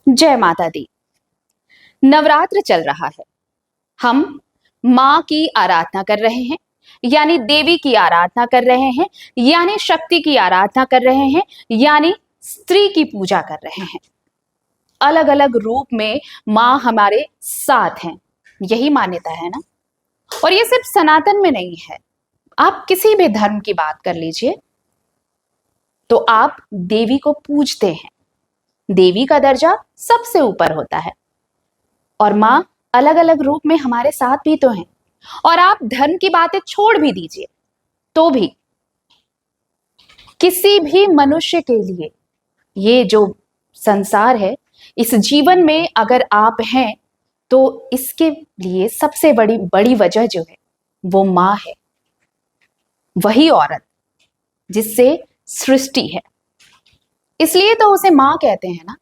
जय माता दी। नवरात्र चल रहा है। हम माँ की आराधना कर रहे हैं, यानी देवी की आराधना कर रहे हैं, यानी शक्ति की आराधना कर रहे हैं, यानी स्त्री की पूजा कर रहे हैं। अलग अलग रूप में माँ हमारे साथ हैं, यही मान्यता है ना। और ये सिर्फ सनातन में नहीं है, आप किसी भी धर्म की बात कर लीजिए तो आप देवी को पूजते हैं। देवी का दर्जा सबसे ऊपर होता है और माँ अलग अलग रूप में हमारे साथ भी तो हैं। और आप धर्म की बातें छोड़ भी दीजिए तो भी किसी भी मनुष्य के लिए ये जो संसार है, इस जीवन में अगर आप हैं तो इसके लिए सबसे बड़ी बड़ी वजह जो है वो माँ है। वही औरत जिससे सृष्टि है, इसलिए तो उसे माँ कहते हैं ना।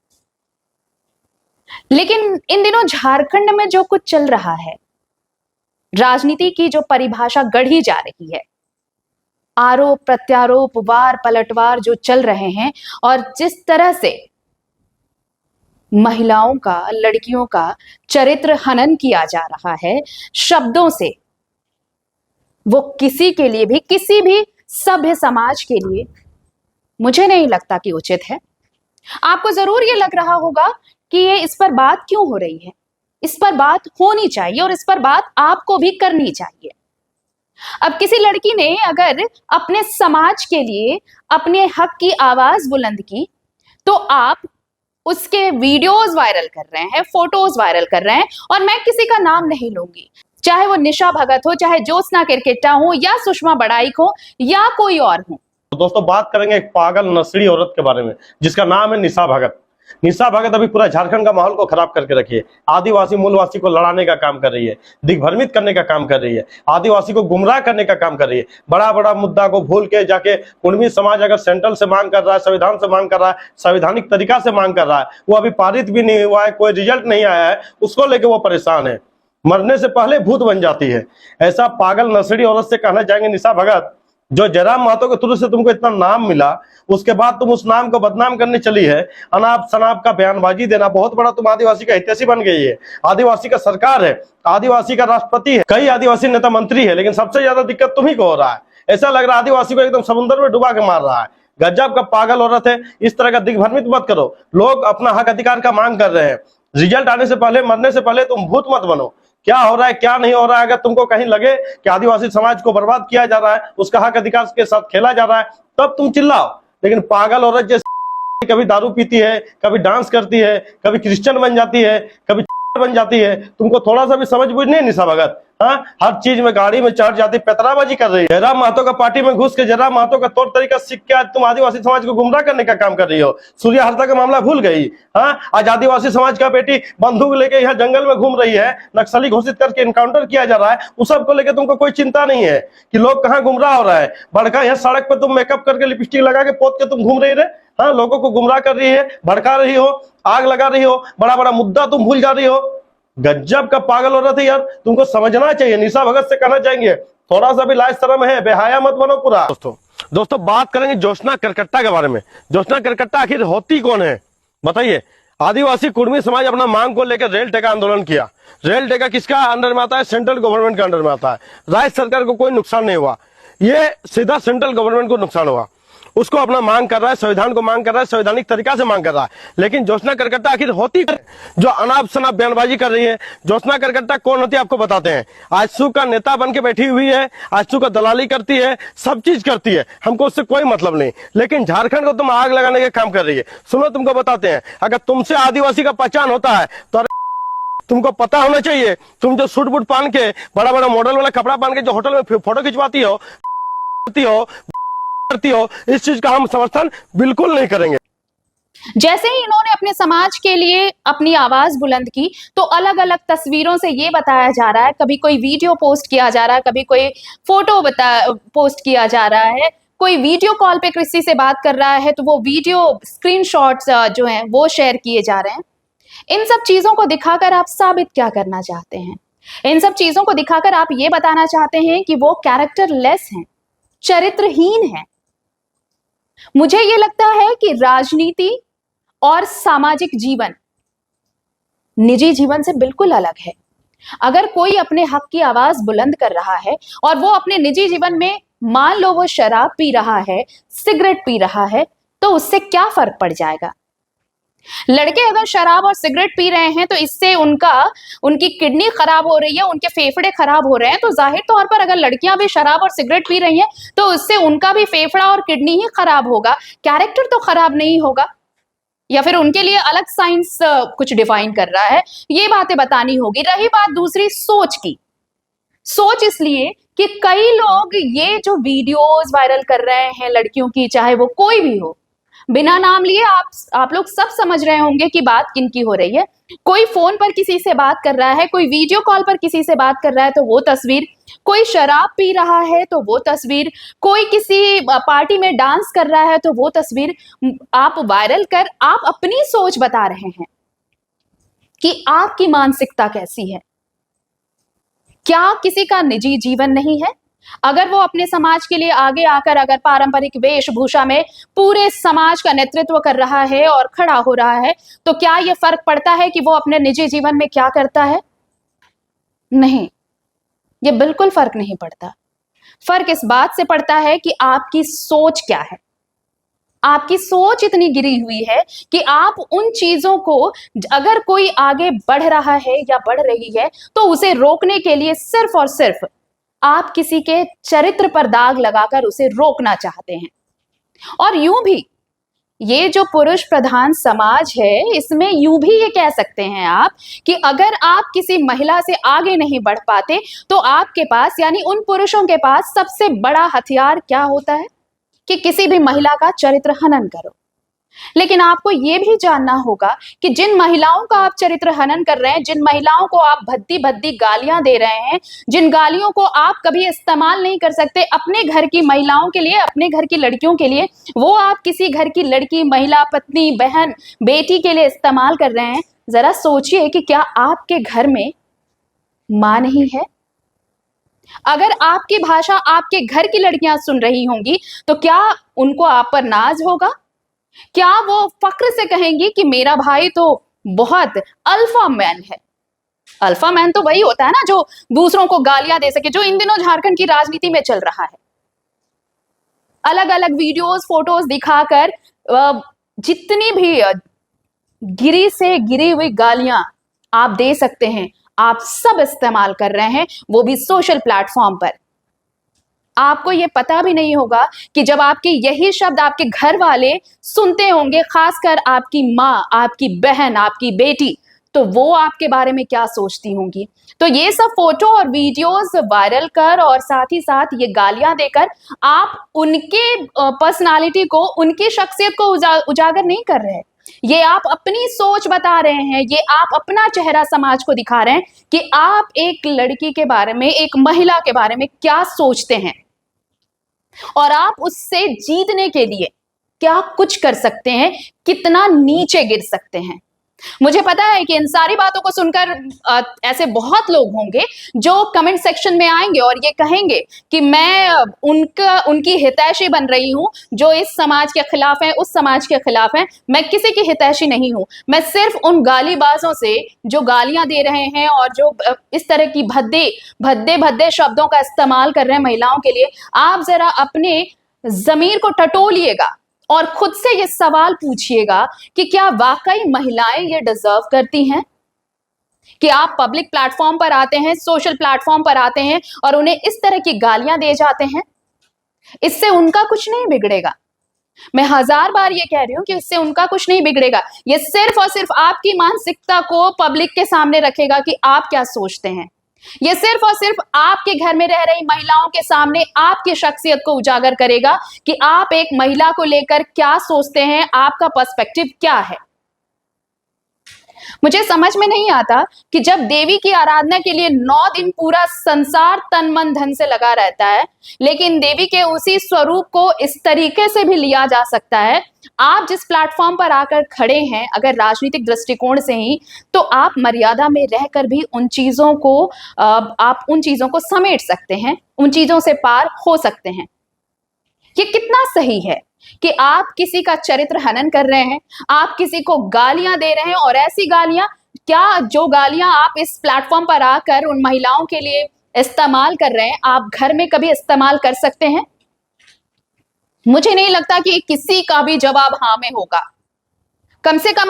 लेकिन इन दिनों झारखंड में जो कुछ चल रहा है, राजनीति की जो परिभाषा गढ़ी जा रही है, आरोप प्रत्यारोप वार पलटवार जो चल रहे हैं, और जिस तरह से महिलाओं का, लड़कियों का चरित्र हनन किया जा रहा है शब्दों से, वो किसी के लिए भी, किसी भी सभ्य समाज के लिए मुझे नहीं लगता कि उचित है। आपको जरूर ये लग रहा होगा कि ये इस पर बात क्यों हो रही है। इस पर बात होनी चाहिए और इस पर बात आपको भी करनी चाहिए। अब किसी लड़की ने अगर अपने समाज के लिए अपने हक की आवाज बुलंद की तो आप उसके वीडियोस वायरल कर रहे हैं, फोटोज वायरल कर रहे हैं। और मैं किसी का नाम नहीं लूंगी, चाहे वो निशा भगत हो, चाहे ज्योत्सना किरकिट्टा हो, या सुषमा बड़ाइक हो, या कोई और हो। तो दोस्तों बात करेंगे एक पागल नस्ली औरत के बारे में जिसका नाम है निशा भगत। निशा भगत अभी पूरा झारखंड का माहौल को खराब करके रखी है। आदिवासी मूलवासी को लड़ाने का काम कर रही है, दिग्भ्रमित करने का काम कर रही है, आदिवासी को गुमराह करने का काम कर रही है। बड़ा बड़ा मुद्दा को भूल के जाके कुर्मी समाज अगर सेंट्रल से मांग कर रहा है, संविधान से मांग कर रहा है, संवैधानिक तरीका से मांग कर रहा है, वो अभी पारित भी नहीं हुआ है, कोई रिजल्ट नहीं आया है, उसको लेके वो परेशान है। मरने से पहले भूत बन जाती है। ऐसा पागल नस्ली औरत से कहना चाहेंगे निशा भगत, जो जयराम महतो के थ्रू से तुमको इतना नाम मिला, उसके बाद तुम उस नाम को बदनाम करने चली है, अनाप शनाप का बयानबाजी देना। बहुत बड़ा तुम आदिवासी का हितैषी बन गई है। आदिवासी का सरकार है, आदिवासी का राष्ट्रपति है, कई आदिवासी नेता मंत्री है, लेकिन सबसे ज्यादा दिक्कत तुम्ही को हो रहा है। ऐसा लग रहा है आदिवासी को एकदम समुद्र में डुबा के मार रहा है। गजब का पागल औरत है। इस तरह का दिग्भ्रमित मत करो। लोग अपना हक अधिकार का मांग कर रहे हैं। रिजल्ट आने से पहले, मरने से पहले तुम भूत मत बनो। क्या हो रहा है क्या नहीं हो रहा है, अगर तुमको कहीं लगे कि आदिवासी समाज को बर्बाद किया जा रहा है, उसका हक अधिकार के साथ खेला जा रहा है, तब तुम चिल्लाओ। लेकिन पागल औरत जैसे कभी दारू पीती है, कभी डांस करती है, कभी क्रिश्चियन बन जाती है, कभी बन जाती है, तुमको थोड़ा सा भी समझ बुझ नहीं निशा भगत। हाँ, हर चीज में गाड़ी में चढ़ जाती, पैतराबाजी कर रही है। जयराम महतो का पार्टी में घुस के जयराम महतो का तौर तरीका सीख के आज तुम आदिवासी समाज को गुमराह करने का काम कर रही हो। सूर्य हरता का मामला भूल गई। हाँ, आज आदिवासी समाज का बेटी बंदूक लेके यहाँ जंगल में घूम रही है, नक्सली घोषित करके इनकाउंटर किया जा रहा है। उस सब को लेकर तुमको कोई चिंता नहीं है कि लोग कहाँ गुमराह हो रहा है। बड़का यहाँ सड़क पर तुम मेकअप करके, लिपस्टिक लगा के, पोत के तुम घूम रही है। हाँ, लोगों को गुमराह कर रही है, भड़का रही हो, आग लगा रही हो, बड़ा बड़ा मुद्दा तुम भूल जा रही हो। गजब का पागल औरत है यार, तुमको समझना चाहिए। निशा भगत से कहना चाहेंगे, थोड़ा सा भी लाज शर्म है, बेहाया मत बनो पूरा। दोस्तों बात करेंगे ज्योत्सना किरकिट्टा के बारे में। ज्योत्सना किरकिट्टा आखिर होती कौन है बताइए। आदिवासी कुर्मी समाज अपना मांग को लेकर रेल टेका आंदोलन किया। रेल टेका किसका अंडर में आता है? सेंट्रल गवर्नमेंट के अंडर में आता है। राज्य सरकार को कोई नुकसान नहीं हुआ, ये सीधा सेंट्रल गवर्नमेंट को नुकसान हुआ। उसको अपना मांग कर रहा है, संविधान को मांग कर रहा है, संवैधानिक तरीका से मांग कर रहा है। लेकिन ज्योत्सना किरकिट्टा आखिर होती जो अनाप शनाप बयानबाजी कर रही है। ज्योत्सना किरकिट्टा कौन होती है आपको बताते हैं। आजसू का नेता बन के बैठी हुई है, आजसू का दलाली करती है, सब चीज करती है, हमको उससे कोई मतलब नहीं। लेकिन झारखंड को तुम आग लगाने का काम कर रही है। सुनो, तुमको बताते हैं, अगर तुमसे आदिवासी का पहचान होता है तो तुमको पता होना चाहिए, तुम जो सूट बूट पहन के, बड़ा बड़ा मॉडल वाला कपड़ा पहन के जो होटल में फोटो खिंचवाती हो, इस चीज का हम समर्थन बिल्कुल नहीं करेंगे। जैसे ही इन्होंने अपने समाज के लिए अपनी आवाज बुलंद की तो अलग अलग तस्वीरों से ये बताया जा रहा है, कभी कोई वीडियो पोस्ट किया जा रहा है, कभी कोई फोटो पोस्ट किया जा रहा है, कोई वीडियो कॉल पे किसी से बात कर रहा है तो वो वीडियो स्क्रीनशॉट्स जो हैं वो शेयर किए जा रहे हैं। इन सब चीजों को दिखाकर आप साबित क्या करना चाहते हैं? इन सब चीजों को दिखाकर आप ये बताना चाहते हैं कि वो कैरेक्टरलेस हैं, चरित्रहीन हैं। मुझे ये लगता है कि राजनीति और सामाजिक जीवन निजी जीवन से बिल्कुल अलग है। अगर कोई अपने हक की आवाज बुलंद कर रहा है और वो अपने निजी जीवन में, मान लो वो शराब पी रहा है, सिगरेट पी रहा है, तो उससे क्या फर्क पड़ जाएगा? लड़के अगर शराब और सिगरेट पी रहे हैं तो इससे उनकी किडनी खराब हो रही है, उनके फेफड़े खराब हो रहे हैं, तो जाहिर तौर पर अगर लड़कियां भी शराब और सिगरेट पी रही हैं तो उससे उनका भी फेफड़ा और किडनी ही खराब होगा, कैरेक्टर तो खराब नहीं होगा। या फिर उनके लिए अलग साइंस कुछ डिफाइन कर रहा है, ये बातें बतानी होगी। रही बात दूसरी सोच की, सोच इसलिए कि कई लोग ये जो वीडियोस वायरल कर रहे हैं लड़कियों की, चाहे वो कोई भी हो, बिना नाम लिए आप लोग सब समझ रहे होंगे कि बात किनकी हो रही है। कोई फोन पर किसी से बात कर रहा है, कोई वीडियो कॉल पर किसी से बात कर रहा है तो वो तस्वीर, कोई शराब पी रहा है तो वो तस्वीर, कोई किसी पार्टी में डांस कर रहा है तो वो तस्वीर आप वायरल कर आप अपनी सोच बता रहे हैं कि आपकी मानसिकता कैसी है। क्या किसी का निजी जीवन नहीं है? अगर वो अपने समाज के लिए आगे आकर अगर पारंपरिक वेशभूषा में पूरे समाज का नेतृत्व कर रहा है और खड़ा हो रहा है, तो क्या ये फर्क पड़ता है कि वो अपने निजी जीवन में क्या करता है? नहीं, ये बिल्कुल फर्क नहीं पड़ता। फर्क इस बात से पड़ता है कि आपकी सोच क्या है। आपकी सोच इतनी गिरी हुई है कि आप उन चीजों को, अगर कोई आगे बढ़ रहा है या बढ़ रही है, तो उसे रोकने के लिए सिर्फ और सिर्फ आप किसी के चरित्र पर दाग लगाकर उसे रोकना चाहते हैं। और यूं भी ये जो पुरुष प्रधान समाज है, इसमें यूं भी ये कह सकते हैं आप कि अगर आप किसी महिला से आगे नहीं बढ़ पाते तो आपके पास, यानी उन पुरुषों के पास, सबसे बड़ा हथियार क्या होता है कि किसी भी महिला का चरित्र हनन करो। लेकिन आपको यह भी जानना होगा कि जिन महिलाओं का आप चरित्र हनन कर रहे हैं, जिन महिलाओं को आप भद्दी भद्दी गालियां दे रहे हैं, जिन गालियों को आप कभी इस्तेमाल नहीं कर सकते अपने घर की महिलाओं के लिए, अपने घर की लड़कियों के लिए, वो आप किसी घर की लड़की, महिला, पत्नी, बहन, बेटी के लिए इस्तेमाल कर रहे हैं। जरा सोचिए कि क्या आपके घर में मां नहीं है? अगर आपकी भाषा आपके घर की लड़कियां सुन रही होंगी तो क्या उनको आप पर नाज होगा? क्या वो फक्र से कहेंगी कि मेरा भाई तो बहुत अल्फा मैन है? अल्फा मैन तो वही होता है ना जो दूसरों को गालियां दे सके, जो इन दिनों झारखंड की राजनीति में चल रहा है। अलग अलग वीडियोस, फोटोज दिखाकर जितनी भी गिरी से गिरी हुई गालियां आप दे सकते हैं, आप सब इस्तेमाल कर रहे हैं, वो भी सोशल प्लेटफॉर्म पर। आपको ये पता भी नहीं होगा कि जब आपके यही शब्द आपके घर वाले सुनते होंगे, खासकर आपकी माँ, आपकी बहन, आपकी बेटी, तो वो आपके बारे में क्या सोचती होंगी। तो ये सब फोटो और वीडियोस वायरल कर और साथ ही साथ ये गालियां देकर आप उनके पर्सनालिटी को, उनकी शख्सियत को उजागर नहीं कर रहे हैं। ये आप अपनी सोच बता रहे हैं, ये आप अपना चेहरा समाज को दिखा रहे हैं कि आप एक लड़की के बारे में, एक महिला के बारे में क्या सोचते हैं और आप उससे जीतने के लिए क्या कुछ कर सकते हैं, कितना नीचे गिर सकते हैं। मुझे पता है कि इन सारी बातों को सुनकर ऐसे बहुत लोग होंगे जो कमेंट सेक्शन में आएंगे और ये कहेंगे कि मैं उनकी हितैषी बन रही हूं, जो इस समाज के खिलाफ है, उस समाज के खिलाफ है। मैं किसी की हितैषी नहीं हूं, मैं सिर्फ उन गालीबाजों से जो गालियां दे रहे हैं और जो इस तरह की भद्दे शब्दों का इस्तेमाल कर रहे हैं महिलाओं के लिए, आप जरा अपने जमीर को टटोलिएगा और खुद से ये सवाल पूछिएगा कि क्या वाकई महिलाएं ये डिजर्व करती हैं कि आप पब्लिक प्लेटफॉर्म पर आते हैं, सोशल प्लेटफॉर्म पर आते हैं और उन्हें इस तरह की गालियां दे जाते हैं। इससे उनका कुछ नहीं बिगड़ेगा। मैं 1000 बार ये कह रही हूं कि इससे उनका कुछ नहीं बिगड़ेगा। ये सिर्फ और सिर्फ आपकी मानसिकता को पब्लिक के सामने रखेगा कि आप क्या सोचते हैं। ये सिर्फ और सिर्फ आपके घर में रह रही महिलाओं के सामने आपकी शख्सियत को उजागर करेगा कि आप एक महिला को लेकर क्या सोचते हैं, आपका पर्सपेक्टिव क्या है। मुझे समझ में नहीं आता कि जब देवी की आराधना के लिए 9 दिन पूरा संसार तन मन धन से लगा रहता है, लेकिन देवी के उसी स्वरूप को इस तरीके से भी लिया जा सकता है। आप जिस प्लेटफॉर्म पर आकर खड़े हैं, अगर राजनीतिक दृष्टिकोण से ही, तो आप मर्यादा में रहकर भी उन चीजों को समेट सकते हैं, उन चीजों से पार हो सकते हैं। ये कितना सही है कि आप किसी का चरित्र हनन कर रहे हैं, आप किसी को गालियां दे रहे हैं और ऐसी गालियां क्या जो गालियां आप इस प्लेटफॉर्म पर आकर उन महिलाओं के लिए इस्तेमाल कर रहे हैं, आप घर में कभी इस्तेमाल कर सकते हैं? मुझे नहीं लगता कि किसी का भी जवाब हाँ में होगा। कम से कम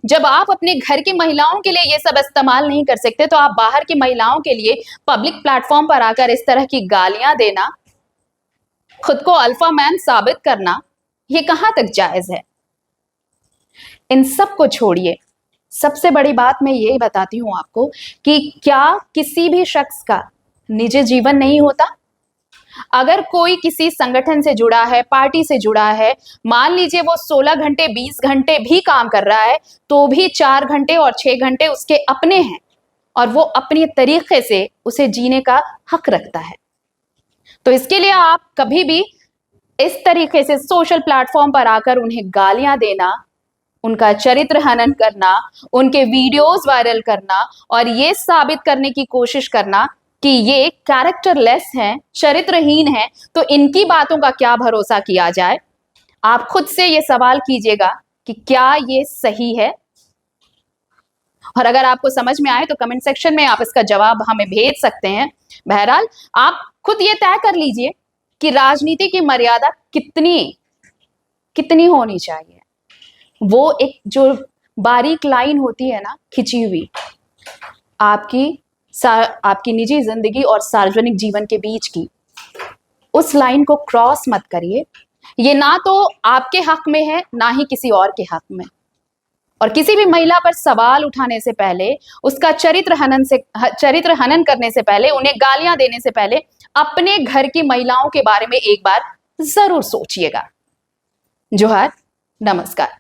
जब आप अपने घर की महिलाओं के लिए ये सब इस्तेमाल नहीं कर सकते, तो आप बाहर की महिलाओं के लिए पब्लिक प्लेटफॉर्म पर आकर इस तरह की गालियां देना, खुद को अल्फा मैन साबित करना, ये कहां तक जायज है? इन सब को छोड़िए, सबसे बड़ी बात मैं ये बताती हूं आपको कि क्या किसी भी शख्स का निजी जीवन नहीं होता? अगर कोई किसी संगठन से जुड़ा है, पार्टी से जुड़ा है, मान लीजिए वो 16 घंटे 20 घंटे भी काम कर रहा है, तो भी 4 घंटे और 6 घंटे उसके अपने हैं और वो अपने तरीके से उसे जीने का हक रखता है। तो इसके लिए आप कभी भी इस तरीके से सोशल प्लेटफॉर्म पर आकर उन्हें गालियां देना, उनका चरित्र हनन करना, उनके वीडियोस वायरल करना और ये साबित करने की कोशिश करना कि ये कैरेक्टरलेस हैं, चरित्रहीन हैं, तो इनकी बातों का क्या भरोसा किया जाए? आप खुद से ये सवाल कीजिएगा कि क्या ये सही है? और अगर आपको समझ में आए तो कमेंट सेक्शन में आप इसका जवाब हमें भेज सकते हैं। बहरहाल आप खुद ये तय कर लीजिए कि राजनीति की मर्यादा कितनी होनी चाहिए। वो एक जो बारीक लाइन होती है ना, खिंची हुई, आपकी निजी जिंदगी और सार्वजनिक जीवन के बीच की, उस लाइन को क्रॉस मत करिए। ये ना तो आपके हक में है, ना ही किसी और के हक में। और किसी भी महिला पर सवाल उठाने से पहले, उसका चरित्र हनन करने से पहले, उन्हें गालियां देने से पहले अपने घर की महिलाओं के बारे में एक बार जरूर सोचिएगा। जोहार, नमस्कार।